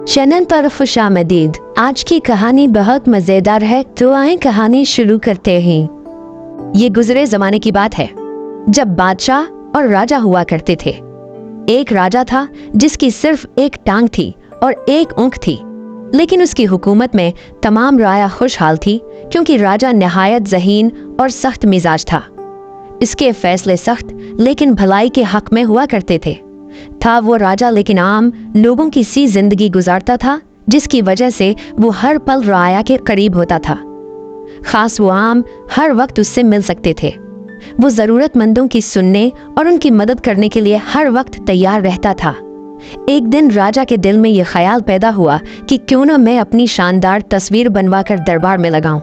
Channel पर खुशामदीद। आज की कहानी बहुत मजेदार है, तो आए कहानी शुरू करते हैं। ये गुजरे जमाने की बात है जब बादशाह और राजा हुआ करते थे। एक राजा था जिसकी सिर्फ एक टांग थी और एक ऊँख थी, लेकिन उसकी हुकूमत में तमाम राया खुशहाल थी क्योंकि राजा नहायत ज़हीन और सख्त मिजाज था। इसके फैसले सख्त लेकिन भलाई के हक में हुआ करते थे। था वो राजा लेकिन आम लोगों की सी जिंदगी गुजारता था, जिसकी वजह से वो हर पल राया के करीब होता था। खास वो आम हर वक्त उससे मिल सकते थे। वो जरूरतमंदों की सुनने और उनकी मदद करने के लिए हर वक्त तैयार रहता था। एक दिन राजा के दिल में ये ख्याल पैदा हुआ कि क्यों न मैं अपनी शानदार तस्वीर बनवाकर दरबार में लगाऊं।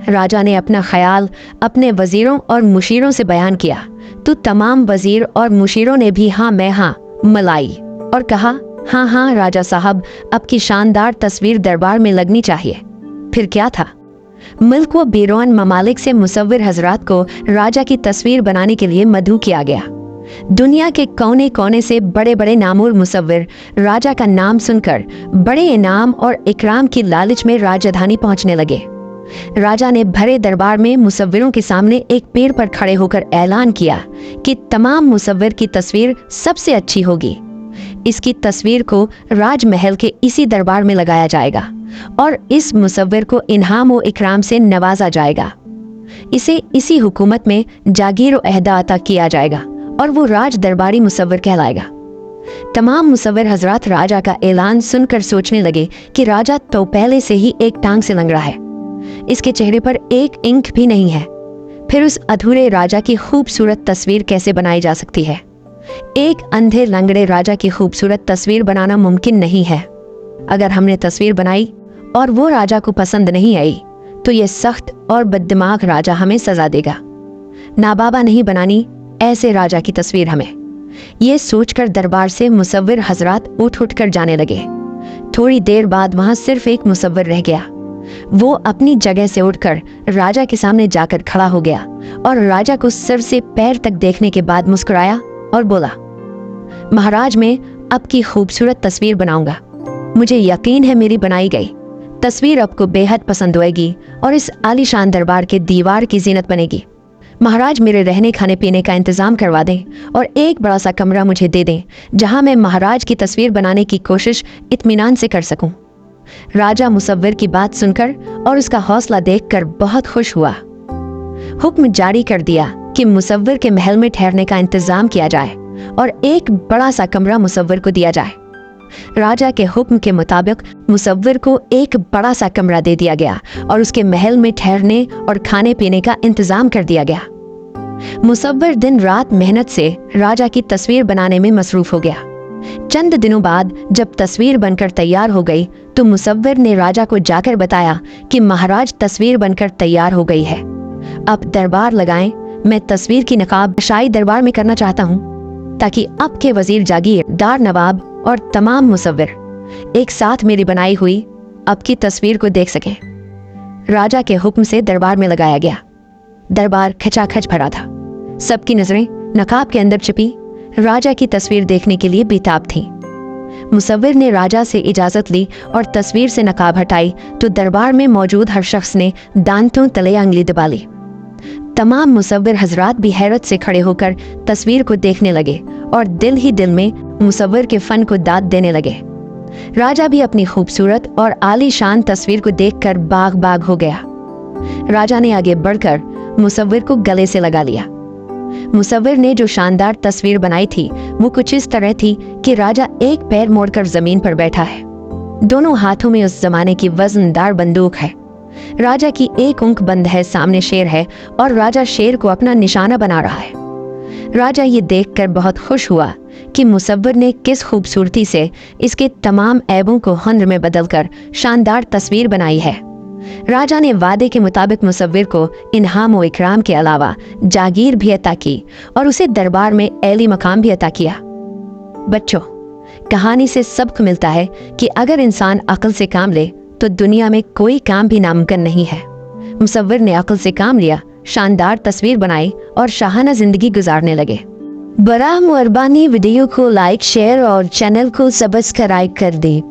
राजा ने अपना ख्याल अपने वजीरों और मुशीरों से बयान किया तो तमाम वजीर और मुशीरों ने भी हाँ मैं हाँ मलाई और कहा, हाँ हाँ राजा साहब, आपकी शानदार तस्वीर दरबार में लगनी चाहिए। फिर क्या था, मुल्क व बैरून ममालिक से मुसव्विर हजरात को राजा की तस्वीर बनाने के लिए मदऊ किया गया। दुनिया के कोने कोने से बड़े बड़े नामूर मुसव्विर राजा का नाम सुनकर बड़े इनाम और इकराम की लालच में राजधानी पहुंचने लगे। राजा ने भरे दरबार में मुसव्विरों के सामने एक पेड़ पर खड़े होकर ऐलान किया कि तमाम मुसव्विर की तस्वीर सबसे अच्छी होगी। इसकी तस्वीर को राजमहल के इसी दरबार में लगाया जाएगा और इस मुसव्विर को इनाम व इकराम से नवाजा जाएगा। इसे इसी हुकूमत में जागीर व अहदा अता किया जाएगा और वो राज दरबारी मुसव्विर कहलाएगा। तमाम मुसव्विर हजरात राजा का ऐलान सुनकर सोचने लगे कि राजा तो पहले से ही एक टांग से लंगड़ा है, इसके चेहरे पर एक इंक भी नहीं है। फिर उस अधूरे राजा की खूबसूरत तस्वीर कैसे बनाई जा सकती है। एक अंधे लंगड़े राजा की खूबसूरत तस्वीर बनाना मुमकिन नहीं है। अगर हमने तस्वीर बनाई और वो राजा को पसंद नहीं आई तो ये सख्त और बददिमाग राजा हमें सजा देगा। नाबाबा नहीं बनानी ऐसे राजा की तस्वीर हमें। ये सोचकर दरबार से मुसव्विर हजरात उठ उठ कर जाने लगे। थोड़ी देर बाद वहां सिर्फ एक मुसव्विर रह गया। वो अपनी जगह से उठकर राजा के सामने जाकर खड़ा हो गया और राजा को सिर से पैर तक देखने के बाद मुस्कुराया और बोला, महाराज मैं आपकी खूबसूरत तस्वीर बनाऊंगा। मुझे यकीन है मेरी बनाई गई तस्वीर आपको बेहद पसंद होएगी और इस आलीशान दरबार के दीवार की जीनत बनेगी। महाराज मेरे रहने खाने पीने का इंतजाम करवा दें और एक बड़ा सा कमरा मुझे दे दें जहां मैं महाराज की तस्वीर बनाने की कोशिश इत्मीनान से कर सकूं। राजा मुसव्विर की बात सुनकर और उसका हौसला देखकर बहुत खुश हुआ। हुक्म जारी कर दिया कि मुसव्विर के महल में ठहरने का इंतजाम किया जाए और एक बड़ा सा कमरा मुसव्विर को दिया जाए। राजा के हुक्म के मुताबिक मुसव्विर को एक बड़ा सा कमरा दे दिया गया और उसके महल में ठहरने और खाने पीने का इंतजाम कर दिया गया। मुसव्विर दिन रात मेहनत से राजा की तस्वीर बनाने में मसरूफ हो गया। चंद दिनों बाद जब तस्वीर बनकर तैयार हो गई तो मुसव्विर ने राजा को जाकर बताया कि महाराज तस्वीर बनकर तैयार हो गई है, अब दरबार लगाएं। मैं तस्वीर की नकाब शाही दरबार में करना चाहता हूँ ताकि आपके वजीर जागीर, दार नवाब और तमाम मुसव्विर एक साथ मेरी बनाई हुई आपकी तस्वीर को देख सकें। राजा के हुक्म से दरबार में लगाया गया। दरबार खचाखच भरा था। सबकी नजरें नकाब के अंदर छिपी राजा की तस्वीर देखने के लिए बेताब थी। मुसव्विर ने राजा से इजाजत ली और तस्वीर से नकाब हटाई तो दरबार में मौजूद हर शख्स ने दांतों तले अंगली दबा ली। तमाम मुसव्विर हजरात भी हैरत से खड़े होकर तस्वीर को देखने लगे और दिल ही दिल में मुसव्विर के फन को दाद देने लगे। राजा भी अपनी खूबसूरत और आलीशान तस्वीर को देखकर बाग बाग हो गया। राजा ने आगे बढ़कर मुसव्विर को गले से लगा लिया। मुसव्विर ने जो शानदार तस्वीर बनाई थी वो कुछ इस तरह थी कि राजा एक पैर मोड़कर जमीन पर बैठा है। दोनों हाथों में उस जमाने की वजनदार बंदूक है। राजा की एक ऊँख बंद है, सामने शेर है और राजा शेर को अपना निशाना बना रहा है। राजा ये देखकर बहुत खुश हुआ कि मुसव्विर ने किस खूबसूरती से इसके तमाम ऐबों को हुनर में बदलकर शानदार तस्वीर बनाई है। राजा ने वादे के मुताबिक मुसव्विर को इनाम व इकराम के अलावा जागीर भी अता की और उसे दरबार में एली मकाम भी अता किया। बच्चों, कहानी से सबक मिलता है कि अगर इंसान अक्ल से काम ले तो दुनिया में कोई काम भी नामुमकिन नहीं है। मुसव्विर ने अक्ल से काम लिया, शानदार तस्वीर बनाई और शाहाना जिंदगी गुजारने लगे। बराह मेहरबानी वीडियो को लाइक, शेयर और चैनल को सब्सक्राइब कर दें।